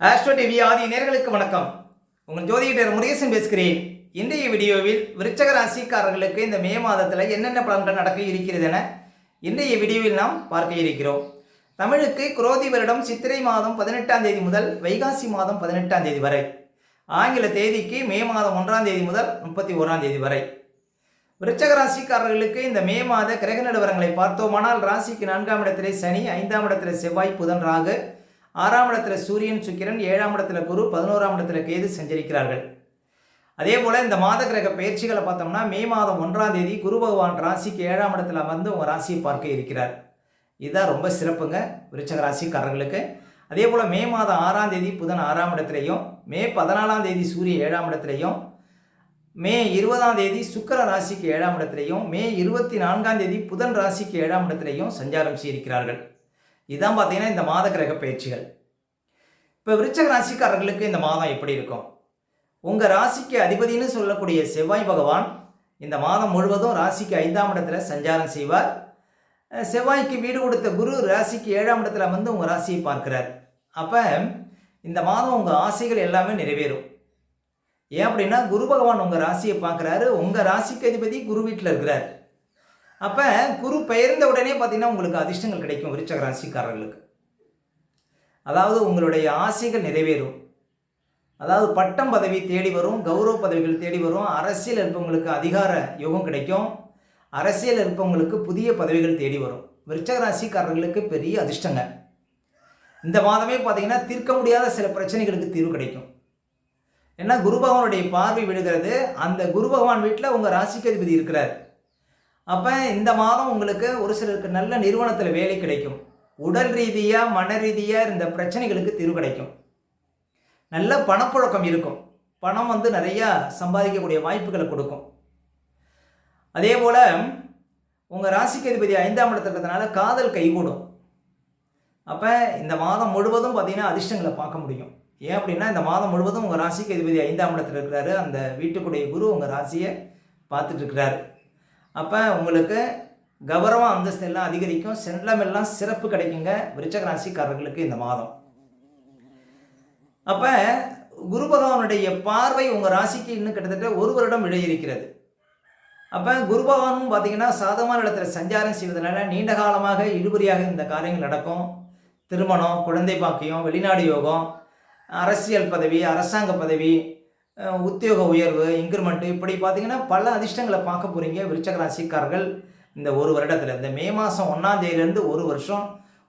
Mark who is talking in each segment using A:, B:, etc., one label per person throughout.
A: Astro TV ஆதி நேயர்களுக்கு வணக்கம். உங்கள் ஜோதிடர் முருகேசன் பேசுகிறேன். இன்றைய வீடியோவில் விருச்சக ராசிக்காரர்களுக்கு இந்த மே மாதத்தில் என்னென்ன பலன்கள் நடக்க இருக்கிறது என இன்றைய வீடியோவில் நாம் பார்க்க இருக்கிறோம். தமிழுக்கு குரோதி வருடம் சித்திரை மாதம் 18ஆம் தேதி முதல் வைகாசி மாதம் 18ஆம் தேதி வரை, ஆங்கில தேதிக்கு மே மாதம் 1ஆம் தேதி முதல் 31ஆம் தேதி வரை. விருச்சக ராசிக்காரர்களுக்கு இந்த மே மாத கிரக நிலவரங்களை பார்த்தோமானால், ராசிக்கு 4ஆம் இடத்திலே சனி, 5ஆம் இடத்திலே செவ்வாய், புதன், ராகு, 6ஆம் இடத்துல சூரியன், சுக்கிரன், 7ஆம் இடத்துல குரு, 11ஆம் இடத்துல கேது சஞ்சரிக்கிறார்கள். அதே போல் இந்த மாத கிரக பயிற்சிகளை பார்த்தோம்னா, மே மாதம் 1ஆம் தேதி குரு பகவான் ராசிக்கு 7ஆம் இடத்துல அமர்ந்து உங்கள் ராசியை பார்க்க இருக்கிறார். இதுதான் ரொம்ப சிறப்புங்க விருச்சக ராசிக்காரர்களுக்கு. அதே போல் மே மாதம் 6ஆம் தேதி புதன் 6ஆம் இடத்துலையும், மே 14ஆம் தேதி சூரியன் 7ஆம் இடத்துலையும், மே 20ஆம் தேதி சுக்கிர ராசிக்கு 7ஆம் இடத்துலையும், மே 24ஆம் தேதி புதன் ராசிக்கு 7ஆம் இடத்துலையும் சஞ்சாரம் செய்திருக்கிறார்கள். இதுதான் பார்த்தீங்கன்னா இந்த மாத கிரக பயிற்சிகள். இப்போ விருச்சக ராசிக்காரர்களுக்கு இந்த மாதம் எப்படி இருக்கும்? உங்கள் ராசிக்கு அதிபதினு சொல்லக்கூடிய செவ்வாய் பகவான் இந்த மாதம் முழுவதும் ராசிக்கு 5ஆம் இடத்துல சஞ்சாரம் செய்வார். செவ்வாய்க்கு வீடு கொடுத்த குரு ராசிக்கு 7ஆம் இடத்துல வந்து உங்கள் ராசியை பார்க்கிறார். அப்போ இந்த மாதம் உங்கள் ஆசைகள் எல்லாமே நிறைவேறும். ஏன் அப்படின்னா, குரு பகவான் உங்கள் ராசியை பார்க்குறாரு. உங்கள் ராசிக்கு அதிபதி குரு வீட்டில் இருக்கிறார். அப்போ குரு பெயர்ந்த உடனே பார்த்தீங்கன்னா உங்களுக்கு அதிர்ஷ்டங்கள் கிடைக்கும் விருச்சக ராசிக்காரர்களுக்கு. அதாவது உங்களுடைய ஆசைகள் நிறைவேறும். அதாவது பட்டம் பதவி தேடி வரும், கௌரவ பதவிகள் தேடி வரும். அரசியல் இருப்பவங்களுக்கு அதிகார யோகம் கிடைக்கும். அரசியல் இருப்பவங்களுக்கு புதிய பதவிகள் தேடி வரும். விருச்சக ராசிக்காரர்களுக்கு பெரிய அதிர்ஷ்டங்க. இந்த மாதமே பார்த்தீங்கன்னா தீர்க்க முடியாத சில பிரச்சனைகளுக்கு தீர்வு கிடைக்கும். ஏன்னா குரு பகவானுடைய பார்வை விடுகிறது. அந்த குரு பகவான் வீட்டில் உங்கள் ராசிக்கு அதிபதி இருக்கிறார். அப்போ இந்த மாதம் உங்களுக்கு ஒரு சிலருக்கு நல்ல நிறுவனத்தில் வேலை கிடைக்கும். உடல் ரீதியாக மன ரீதியாக இந்த பிரச்சனைகளுக்கு தீர்வு கிடைக்கும். நல்ல பணப்புழக்கம் இருக்கும். பணம் நிறையா சம்பாதிக்கக்கூடிய வாய்ப்புகளை கொடுக்கும். அதே போல் உங்கள் ராசிக்கு அதிபதி 5ஆம் இடத்துல இருக்கிறதுனால காதல் கைகூடும். அப்போ இந்த மாதம் முழுவதும் பார்த்திங்கன்னா அதிர்ஷ்டங்களை பார்க்க முடியும். ஏன் அப்படின்னா, இந்த மாதம் முழுவதும் உங்கள் ராசிக்கு அதிபதி 5ஆம் இடத்துல இருக்கிறாரு. அந்த வீட்டுக்குடைய குரு உங்கள் ராசியை பார்த்துட்டு இருக்கிறாரு. அப்போ உங்களுக்கு கௌரவம் அந்தஸ்து எல்லாம் அதிகரிக்கும். செல்லமெல்லாம் சிறப்பு கிடைக்குங்க விருச்சக ராசிக்காரர்களுக்கு இந்த மாதம். அப்போ குரு பகவானுடைய பார்வை உங்கள் ராசிக்கு இன்னும் கிட்டத்தட்ட 1 வருடம் விடையிருக்கிறது. அப்போ குரு பகவானும் பார்த்தீங்கன்னா சாதகமான இடத்துல சஞ்சாரம் செய்வதனால நீண்ட காலமாக இழுபறியாக இந்த காரியங்கள் நடக்கும். திருமணம், குழந்தை பாக்கியம், வெளிநாடு யோகம், அரசியல் பதவி, அரசாங்க பதவி, உத்தியோக உயர்வு, இன்க்ரிமெண்ட்டு, இப்படி பார்த்தீங்கன்னா பல அதிர்ஷ்டங்களை பார்க்க போகிறீங்க விருச்சக ராசிக்காரர்கள் இந்த 1 வருடத்தில். இந்த மே மாதம் 1ஆம் தேதியிலேருந்து 1 வருஷம்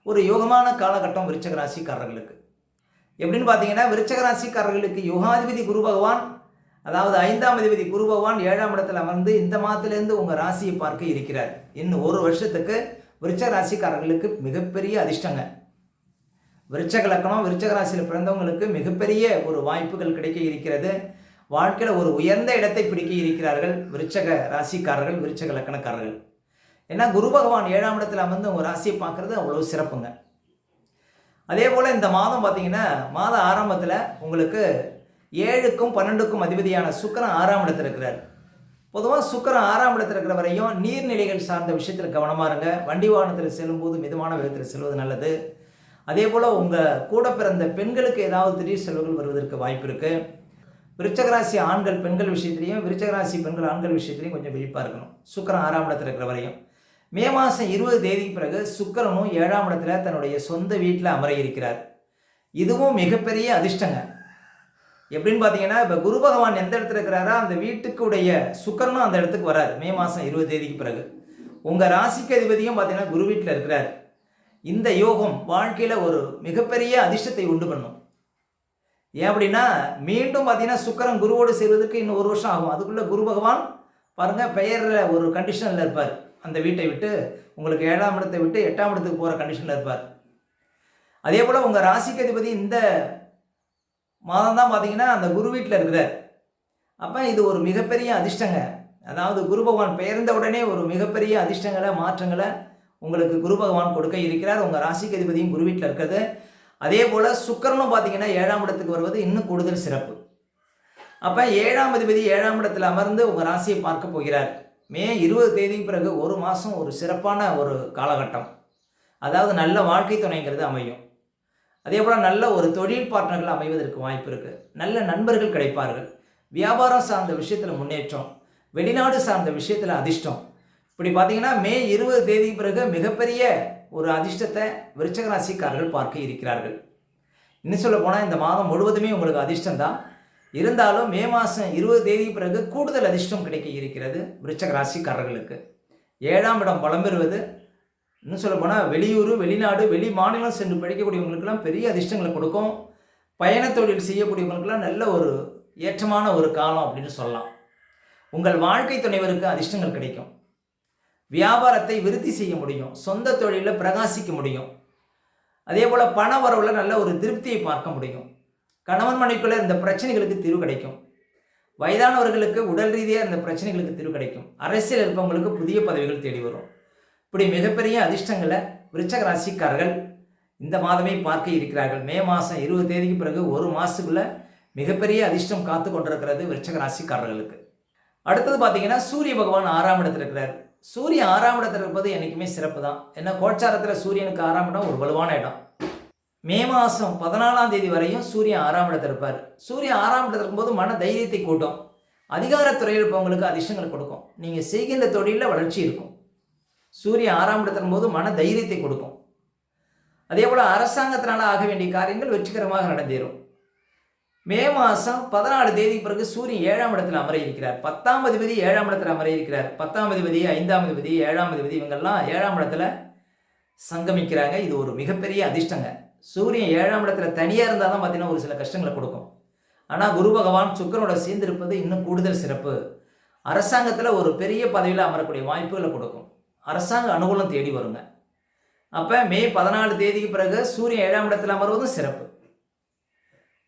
A: ஒரு யோகமான காலகட்டம் விருச்சக ராசிக்காரர்களுக்கு. எப்படின்னு பார்த்தீங்கன்னா, விருச்சக ராசிக்காரர்களுக்கு யோகாதிபதி குரு பகவான், அதாவது 5ஆம் அதிபதி குரு பகவான் 7ஆம் இடத்துல அமர்ந்து இந்த மாதத்துலேருந்து உங்கள் ராசியை பார்க்க இருக்கிறார். இன்னும் 1 வருஷத்துக்கு விருச்சக ராசிக்காரர்களுக்கு மிகப்பெரிய அதிர்ஷ்டங்க. விருச்சக லக்னம், விருச்சக ராசியில் பிறந்தவங்களுக்கு மிகப்பெரிய ஒரு வாய்ப்புகள் கிடைக்க இருக்கிறது. வாழ்க்கையில் ஒரு உயர்ந்த இடத்தை பிடிக்க இருக்கிறார்கள் விருச்சக ராசிக்காரர்கள், விருச்சக லக்கணக்காரர்கள். ஏன்னா குரு பகவான் 7ஆம் இடத்துல அமர்ந்து உங்கள் ராசியை பார்க்குறது அவ்வளோ சிறப்புங்க. அதே போல் இந்த மாதம் பார்த்தீங்கன்னா, மாத ஆரம்பத்தில் உங்களுக்கு 7க்கும் 12க்கும் அதிபதியான சுக்கிரன் 6ஆம் இடத்துல இருக்கிறார். பொதுவாக சுக்கிரன் 6ஆம் இடத்துல இருக்கிற வரையும் நீர்நிலைகள் சார்ந்த விஷயத்தில் கவனமாக இருங்க. வண்டி வாகனத்தில் செல்லும்போது மிதமான வேகத்தில் செல்வது நல்லது. அதே போல் உங்கள் கூட பிறந்த பெண்களுக்கு ஏதாவது திடீர் செலவுகள் வருவதற்கு வாய்ப்பு இருக்குது. விருச்சக ராசி ஆண்கள் பெண்கள் விஷயத்துலையும், விருச்சக ராசி பெண்கள் ஆண்கள் விஷயத்துலையும் கொஞ்சம் விழிப்பாக இருக்கணும். சுக்கிரன் 6ஆம் இடத்துல இருக்கிற வரையும். மே மாதம் 20 தேதிக்கு பிறகு சுக்கிரனும் 7ஆம் இடத்துல தன்னுடைய சொந்த வீட்டில் அமர இருக்கிறார். இதுவும் மிகப்பெரிய அதிர்ஷ்டங்க. எப்படின்னு பார்த்தீங்கன்னா, இப்போ குரு பகவான் எந்த இடத்துல இருக்கிறாரோ அந்த வீட்டுக்குடைய சுக்கிரனும் அந்த இடத்துக்கு வரார். மே மாதம் 20 தேதிக்கு பிறகு உங்கள் ராசிக்கு அதிபதியும் பார்த்தீங்கன்னா குரு வீட்டில் இருக்கிறார். இந்த யோகம் வாழ்க்கையில் ஒரு மிகப்பெரிய அதிர்ஷ்டத்தை உண்டு பண்ணும். ஏன் அப்படின்னா, மீண்டும் பார்த்தீங்கன்னா சுக்கிரன் குருவோடு சேர்வதற்கு இன்னும் 1 வருஷம் ஆகும். அதுக்குள்ளே குரு பகவான் பாருங்கள் பெயரில் ஒரு கண்டிஷனில் இருப்பார். அந்த வீட்டை விட்டு உங்களுக்கு 7ஆம் இடத்தை விட்டு 8ஆம் இடத்துக்கு போகிற கண்டிஷனில் இருப்பார். அதே போல் உங்கள் ராசிக்கு அதிபதி இந்த மாதம் தான் பார்த்தீங்கன்னா அந்த குரு வீட்டில் இருக்கிறார். அப்போ இது ஒரு மிகப்பெரிய அதிர்ஷ்டங்க. அதாவது குரு பகவான் பெயர்ந்த உடனே ஒரு மிகப்பெரிய அதிர்ஷ்டங்களை, மாற்றங்களை உங்களுக்கு குரு பகவான் கொடுக்க இருக்கிறார். உங்கள் ராசிக்கு அதிபதியும் குரு வீட்டில் இருக்கிறது. அதே போல் சுக்கிரனும் பார்த்தீங்கன்னா 7ஆம் இடத்துக்கு வருவது இன்னும் கூடுதல் சிறப்பு. அப்போ 7ஆம் அதிபதி 7ஆம் இடத்துல அமர்ந்து உங்கள் ராசியை பார்க்க போகிறார். மே 20 தேதிக்கு பிறகு 1 மாதம் ஒரு சிறப்பான ஒரு காலகட்டம். அதாவது நல்ல வாழ்க்கை துணைங்கிறது அமையும். அதே போல் நல்ல ஒரு தொழில் பார்ட்னர்கள் அமைவதற்கு வாய்ப்பு இருக்குது. நல்ல நண்பர்கள் கிடைப்பார்கள். வியாபாரம் சார்ந்த விஷயத்தில் முன்னேற்றம், வெளிநாடு சார்ந்த விஷயத்தில் அதிர்ஷ்டம். இப்படி பார்த்தீங்கன்னா மே 20 தேதி பிறகு மிகப்பெரிய ஒரு அதிர்ஷ்டத்தை விருச்சிக ராசிக்காரர்கள் பார்க்க இருக்கிறார்கள். இன்னும் சொல்ல போனால் இந்த மாதம் முழுவதுமே உங்களுக்கு அதிர்ஷ்டம் தான். இருந்தாலும் மே மாதம் 20 தேதி பிறகு கூடுதல் அதிர்ஷ்டம் கிடைக்க இருக்கிறது விருச்சிக ராசிக்காரர்களுக்கு. 7ஆம் இடம் பலம் பெறுவது, இன்னும் சொல்ல போனால் வெளியூர், வெளிநாடு, வெளி மாநிலம் சென்று படிக்கக்கூடியவங்களுக்கெல்லாம் பெரிய அதிர்ஷ்டங்களை கொடுக்கும். பயண தொழில் செய்யக்கூடியவங்களுக்கெல்லாம் நல்ல ஒரு ஏற்றமான ஒரு காலம் அப்படின்னு சொல்லலாம். உங்கள் வாழ்க்கை துணைவருக்கு அதிர்ஷ்டங்கள் கிடைக்கும். வியாபாரத்தை விருத்தி செய்ய முடியும். சொந்த தொழிலில் பிரகாசிக்க முடியும். அதே போல் பண வரவில் நல்ல ஒரு திருப்தியை பார்க்க முடியும். கணவன் மனைவிக்குள்ள இந்த பிரச்சனைகளுக்கு தீர்வு கிடைக்கும். வயதானவர்களுக்கு உடல் ரீதியாக இந்த பிரச்சனைகளுக்கு தீர்வு கிடைக்கும். அரசியல் இருப்பவங்களுக்கு புதிய பதவிகள் தேடி வரும். இப்படி மிகப்பெரிய அதிர்ஷ்டங்களை விருச்சிக ராசிக்காரர்கள் இந்த மாதமே பார்க்க இருக்கிறார்கள். மே மாதம் 20 தேதிக்கு பிறகு ஒரு மாதத்துக்குள்ள மிகப்பெரிய அதிர்ஷ்டம் காத்து கொண்டிருக்கிறது விருச்சிக ராசிக்காரர்களுக்கு. அடுத்தது பார்த்தீங்கன்னா சூரிய பகவான் 6ஆம் இடத்தில் இருக்கிறார். சூரியன் 6ஆம் இடத்தில் இருப்பது என்றைக்குமே சிறப்பு தான். ஏன்னா கோச்சாரத்தில் சூரியனுக்கு 6ஆம் இடம் ஒரு வலுவான இடம். மே மாதம் 14ஆம் தேதி வரையும் சூரியன் 6ஆம் இடத்தில் இருப்பார். சூரியன் 6ஆம் இடத்தில் இருக்கும்போது மன தைரியத்தை கூட்டும். அதிகாரத்துறையில் இருப்பவங்களுக்கு அதிர்ஷ்டங்கள் கொடுக்கும். நீங்கள் செய்கின்ற தொழிலில் வளர்ச்சி இருக்கும். சூரியன் 6ஆம் இடத்தில் இருக்கும்போது மன தைரியத்தை கொடுக்கும். அதே போல் அரசாங்கத்தினால் ஆக வேண்டிய காரியங்கள் வெற்றிகரமாக நடந்தேறும். மே மாதம் 14 தேதி பிறகு சூரியன் 7ஆம் இடத்தில் அமர இருக்கிறார். 10ஆம் அதிபதி 7ஆம் இடத்தில் அமர இருக்கிறார். 10ஆம் அதிபதி, 5ஆம் அதிபதி, 7ஆம் அதிபதி இவங்கெல்லாம் 7ஆம் இடத்துல சங்கமிக்கிறாங்க. இது ஒரு மிகப்பெரிய அதிர்ஷ்டங்க. சூரியன் 7ஆம் இடத்துல தனியாக இருந்தால் தான் பார்த்தீங்கன்னா ஒரு சில கஷ்டங்களை கொடுக்கும். ஆனால் குரு பகவான் சுக்கிரனோட சேர்ந்திருப்பது இன்னும் கூடுதல் சிறப்பு. அரசாங்கத்தில் ஒரு பெரிய பதவியில் அமரக்கூடிய வாய்ப்புகளை கொடுக்கும். அரசாங்க அனுகூலம் தேடி வருங்க. அப்போ மே 14 தேதிக்கு பிறகு சூரியன் 7ஆம் இடத்தில் அமர்வதும் சிறப்பு.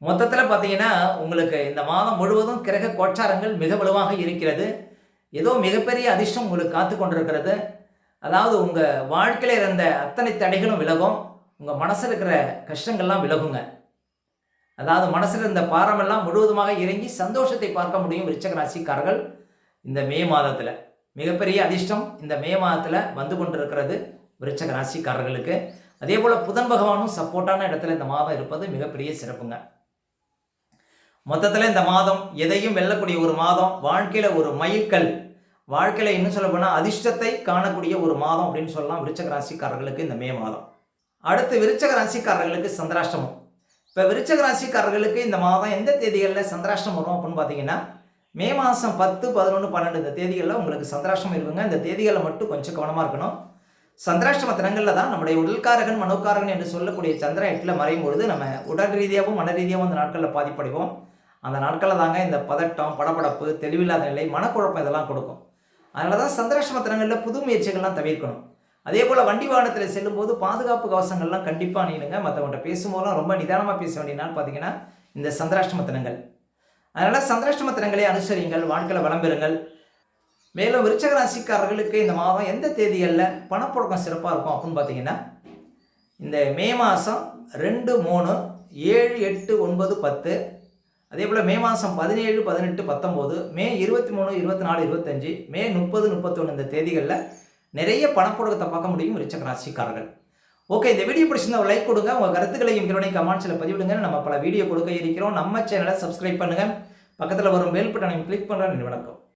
A: மொத்தத்தில் பார்த்தீங்கன்னா உங்களுக்கு இந்த மாதம் முழுவதும் கிரக கோச்சாரங்கள் மிக வலுவாக இருக்கிறது. ஏதோ மிகப்பெரிய அதிர்ஷ்டம் உங்களுக்கு காத்து கொண்டிருக்கிறது. அதாவது உங்கள் வாழ்க்கையில் இருந்த அத்தனை தடைகளும் விலகும். உங்கள் மனசில் இருக்கிற கஷ்டங்கள்லாம் விலகுங்க. அதாவது மனசில் இருந்த பாரமெல்லாம் முழுவதுமாக இறங்கி சந்தோஷத்தை பார்க்க முடியும் விருச்சிக ராசிக்காரர்கள் இந்த மே மாதத்தில். மிகப்பெரிய அதிர்ஷ்டம் இந்த மே மாதத்தில் வந்து கொண்டிருக்கிறது விருச்சிக ராசிக்காரர்களுக்கு. அதே போல் புதன் பகவானும் சப்போர்ட்டான இடத்துல இந்த மாதம் இருப்பது மிகப்பெரிய சிறப்புங்க. மொத்தத்தில் இந்த மாதம் எதையும் வெல்லக்கூடிய ஒரு மாதம். வாழ்க்கையில் ஒரு மைல்கல். வாழ்க்கையில் இன்னும் சொல்ல போனால் அதிர்ஷ்டத்தை காணக்கூடிய ஒரு மாதம் அப்படின்னு சொல்லலாம் விருச்சிக ராசிக்காரர்களுக்கு இந்த மே மாதம். அடுத்து விருச்சிக ராசிக்காரர்களுக்கு சந்திராஷ்டமம். இப்போ விருச்சிக ராசிக்காரர்களுக்கு இந்த மாதம் எந்த தேதிகளில் சந்திராஷ்டம் வரும் அப்படின்னு பார்த்தீங்கன்னா மே மாதம் 10, 11, 12 இந்த தேதிகளில் உங்களுக்கு சந்திராஷ்டம் இருக்குங்க. இந்த தேதிகளில் மட்டும் கொஞ்சம் கவனமாக இருக்கணும். சந்திராஷ்டம தினங்களில் தான் நம்முடைய உடல்காரகன் மனோகாரகன் என்று சொல்லக்கூடிய சந்திரன் 8ல் மறையும் பொழுது நம்ம உடல் ரீதியாகவும் மன ரீதியாகவும் அந்த நாட்களில் பாதிப்படைவோம். அந்த நாட்களில் தாங்க இந்த பதட்டம், படபடப்பு, தெளிவில்லாத நிலை, மனக்குழப்பம் இதெல்லாம் கொடுக்கும். அதனால தான் சந்திராஷ்டம தினங்களில் புது முயற்சிகள்லாம் தவிர்க்கணும். அதே போல் வண்டி வாகனத்தில் செல்லும்போது பாதுகாப்பு கவசங்கள்லாம் கண்டிப்பாக அணியணுங்க. மற்றவங்கள்ட்ட பேசும்போதெல்லாம் ரொம்ப நிதானமாக பேச வேண்டிய நாள் பார்த்தீங்கன்னா இந்த சந்திராஷ்டம தினங்கள். அதனால் சந்திராஷ்டம தினங்களை அனுசரியுங்கள். வாழ்க்கையில் வளம் பெறுங்கள். மேலும் விருச்சிக ராசிக்காரர்களுக்கு இந்த மாதம் எந்த தேதிகளில் பணப்புழக்கம் சிறப்பாக இருக்கும் அப்படின்னு பார்த்தீங்கன்னா இந்த மே மாதம் 2, 3, 7, 8, 9, 10, அதே போல் மே மாதம் 17, 18, 19, மே 23, 24, 25, மே 30, 31 இந்த தேதிகளில் நிறைய பணப்புழக்கத்தை பார்க்க முடியும் விருச்சிக ராசிக்காரர்கள். ஓகே, இந்த வீடியோ பிடிச்சிருந்தா ஒரு லைக் கொடுங்க. உங்கள் கருத்துக்களையும் கமெண்ட்ஸில் பதிவிடுங்க. நம்ம பல வீடியோ கொடுக்க இருக்கிறோம். நம்ம சேனலை சப்ஸ்கிரைப் பண்ணுங்கள். பக்கத்தில் வரும் பெல் பட்டனையும் கிளிக் பண்ணுறேன். வணக்கம்.